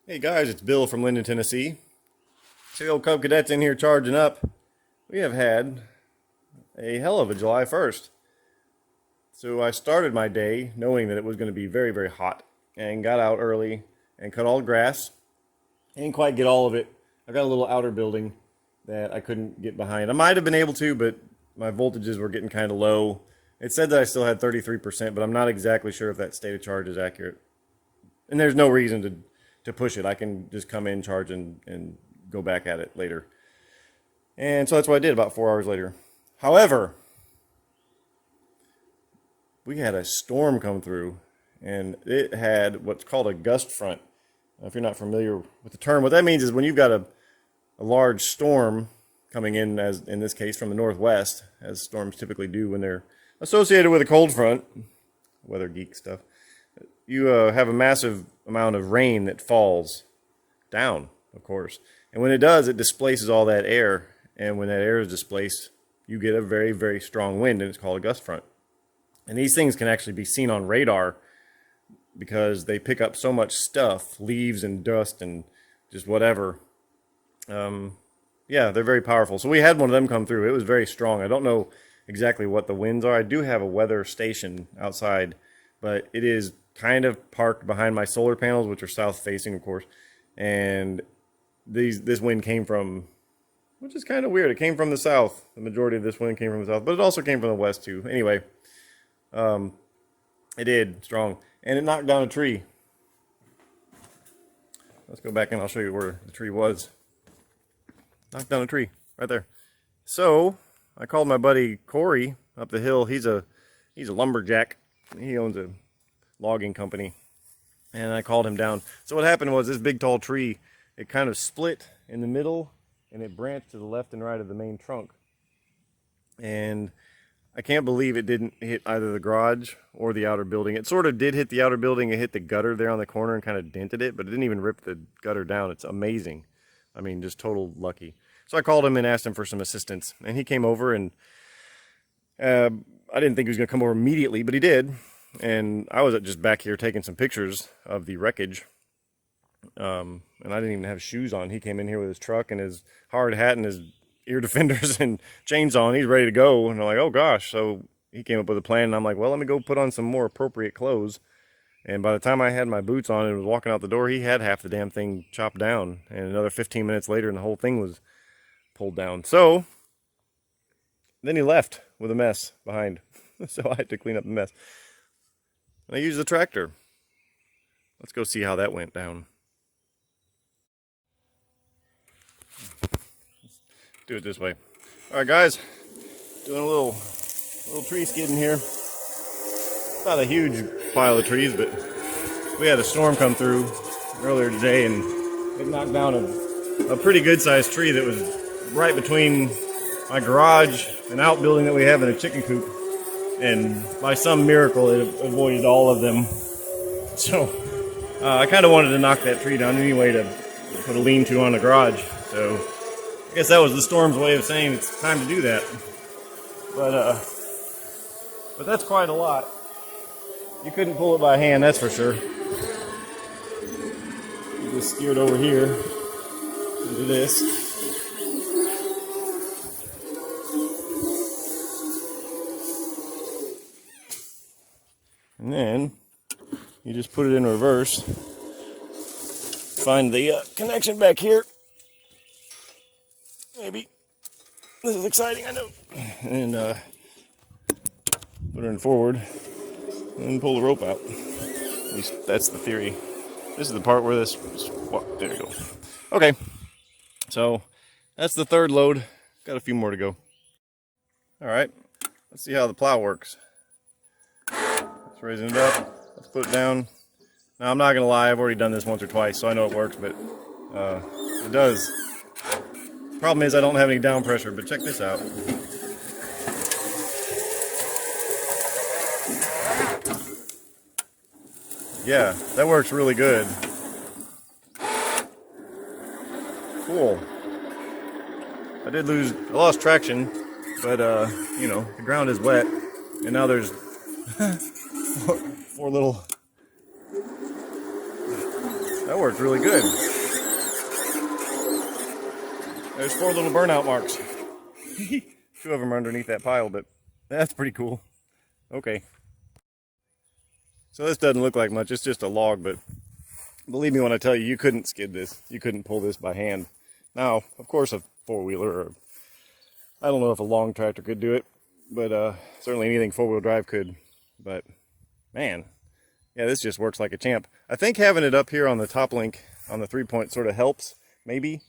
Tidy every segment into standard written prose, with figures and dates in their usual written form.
Hey guys, it's Bill from Linden, Tennessee. See the old Cub Cadets in here charging up. We have had a hell of a July 1st. So I started my day knowing that it was going to be very, very hot and got out early and cut all the grass. I didn't quite get all of it. I got a little outer building that I couldn't get behind. I might have been able to, but my voltages were getting kind of low. It said that I still had 33%, but I'm not exactly sure if that state of charge is accurate. And there's no reason to push it. I can just come in, charge, and go back at it later. And so that's what I did about 4 hours later. However, we had a storm come through, and it had what's called a gust front. If you're not familiar with the term, what that means is when you've got a large storm coming in, as in this case from the northwest, as storms typically do when they're associated with a cold front, weather geek stuff, you have a massive amount of rain that falls down, of course. And when it does, it displaces all that air. And when that air is displaced, you get a very, very strong wind, and it's called a gust front. And these things can actually be seen on radar because they pick up so much stuff, leaves and dust and just whatever. Yeah, they're very powerful. So we had one of them come through. It was very strong. I don't know exactly what the winds are. I do have a weather station outside, but it is kind of parked behind my solar panels, which are south facing, of course. And this wind came from, which is kind of weird. It came from the south. The majority of this wind came from the south, but it also came from the west too. Anyway, it did strong, and it knocked down a tree. Let's go back and I'll show you where the tree was. Knocked down a tree right there. So I called my buddy Corey up the hill. He's a lumberjack. He owns a logging company, and I called him down. So what happened was this big tall tree, it kind of split in the middle, and it branched to the left and right of the main trunk. And I can't believe it didn't hit either the garage or the outer building. It sort of did hit the outer building. It hit the gutter there on the corner and kind of dented it, but it didn't even rip the gutter down. It's amazing. I mean, just total lucky. So I called him and asked him for some assistance, and he came over, and I didn't think he was going to come over immediately, but he did. And I was just back here taking some pictures of the wreckage. And I didn't even have shoes on. He came in here with his truck and his hard hat and his ear defenders and chainsaw, and he's ready to go. And I'm like, oh gosh. So he came up with a plan, and I'm like, well, let me go put on some more appropriate clothes. And by the time I had my boots on and was walking out the door, he had half the damn thing chopped down. And another 15 minutes later, and the whole thing was pulled down. So then he left with a mess behind. So I had to clean up the mess. I used the tractor. Let's go see how that went down. Let's do it this way. All right, guys, doing a little tree skidding here. Not a huge pile of trees, but we had a storm come through earlier today, and it knocked down a pretty good sized tree that was right between my garage and outbuilding that we have in a chicken coop. And by some miracle, it avoided all of them. So I kind of wanted to knock that tree down anyway to put a lean-to on the garage. So I guess that was the storm's way of saying it's time to do that. But that's quite a lot. You couldn't pull it by hand, that's for sure. You just steered over here into this. And then you just put it in reverse. Find the connection back here. Maybe. This is exciting, I know. And put it in forward and pull the rope out. At least that's the theory. This is the part where this, there you go. Okay, so that's the third load. Got a few more to go. All right, let's see how the plow works. Let's raising it up. Let's put it down. Now, I'm not going to lie, I've already done this once or twice, so I know it works, but it does. Problem is I don't have any down pressure, but check this out. Yeah, that works really good. Cool. I lost traction, but you know, the ground is wet, and now there's four little That worked really good. There's 4 little burnout marks. 2 of them are underneath that pile, but that's pretty cool. Okay. So this doesn't look like much. It's just a log, but believe me when I tell you, you couldn't skid this. You couldn't pull this by hand. Now, of course, a 4-wheeler, or I don't know if a long tractor could do it, but certainly anything 4-wheel drive could. But man, yeah, this just works like a champ. I think having it up here on the top link on the 3-point sort of helps, maybe.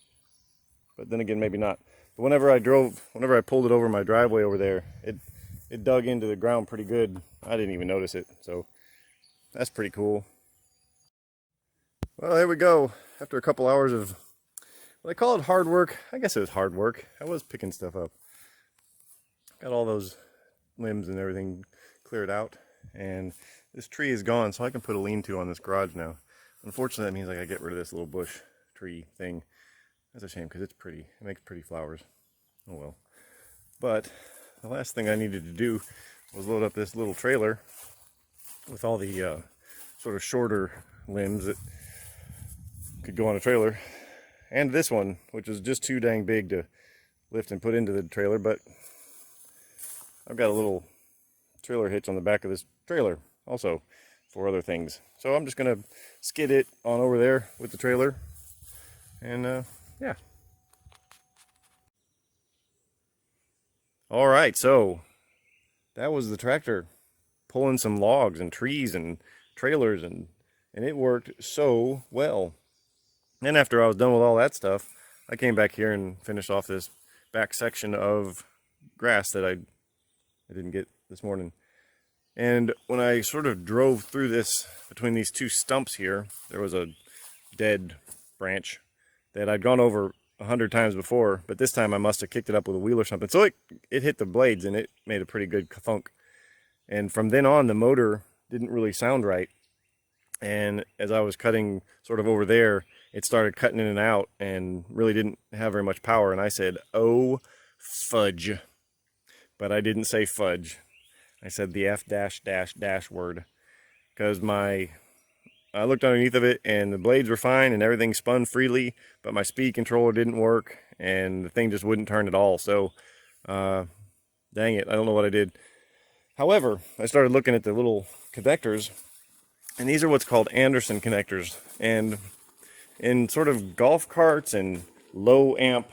But then again, maybe not. But whenever I pulled it over my driveway over there, it dug into the ground pretty good. I didn't even notice it, so that's pretty cool. Well, there we go. After a couple hours of, well, they call it hard work. I guess it was hard work. I was picking stuff up. Got all those limbs and everything cleared out, and this tree is gone, so I can put a lean-to on this garage now. Unfortunately, that means I gotta get rid of this little bush tree thing. That's a shame because it's pretty. It makes pretty flowers. Oh well. But the last thing I needed to do was load up this little trailer with all the sort of shorter limbs that could go on a trailer, and this one, which is just too dang big to lift and put into the trailer. But I've got a little trailer hitch on the back of this trailer also for other things. So I'm just gonna skid it on over there with the trailer, and yeah. All right, so that was the tractor pulling some logs and trees and trailers, and it worked so well. Then after I was done with all that stuff, I came back here and finished off this back section of grass that I didn't get this morning. And when I sort of drove through this, between these 2 stumps here, there was a dead branch that I'd gone over 100 times before, but this time I must have kicked it up with a wheel or something. So it hit the blades and it made a pretty good thunk. And from then on, the motor didn't really sound right. And as I was cutting sort of over there, it started cutting in and out and really didn't have very much power. And I said, oh, fudge. But I didn't say fudge. I said the F dash dash dash word. Because I looked underneath of it and the blades were fine and everything spun freely, but my speed controller didn't work and the thing just wouldn't turn at all. So, dang it, I don't know what I did. However, I started looking at the little connectors, and these are what's called Anderson connectors. And in sort of golf carts and low amp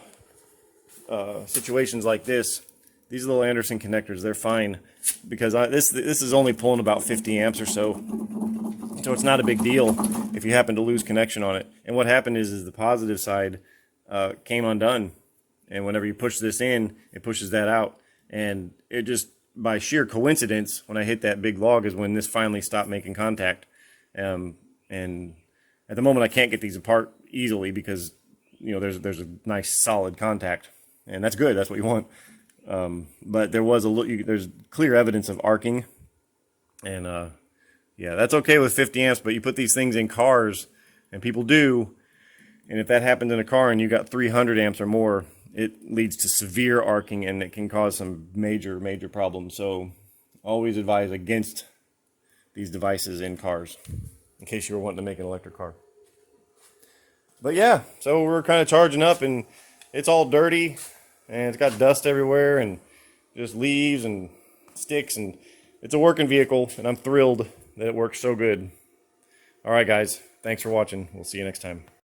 situations like this, these little Anderson connectors, they're fine because this is only pulling about 50 amps or so. So it's not a big deal if you happen to lose connection on it. And what happened is the positive side came undone. And whenever you push this in, it pushes that out. And it just, by sheer coincidence, when I hit that big log is when this finally stopped making contact. And at the moment I can't get these apart easily because, you know, there's a nice solid contact. And that's good, that's what you want. But there's clear evidence of arcing. And yeah, that's okay with 50 amps, but you put these things in cars, and people do, and if that happens in a car and you got 300 amps or more, it leads to severe arcing, and it can cause some major, major problems. So always advise against these devices in cars, in case you were wanting to make an electric car. But yeah, so we're kind of charging up, and it's all dirty, and it's got dust everywhere, and just leaves and sticks, and it's a working vehicle, and I'm thrilled that it works so good. All right, guys, thanks for watching. We'll see you next time.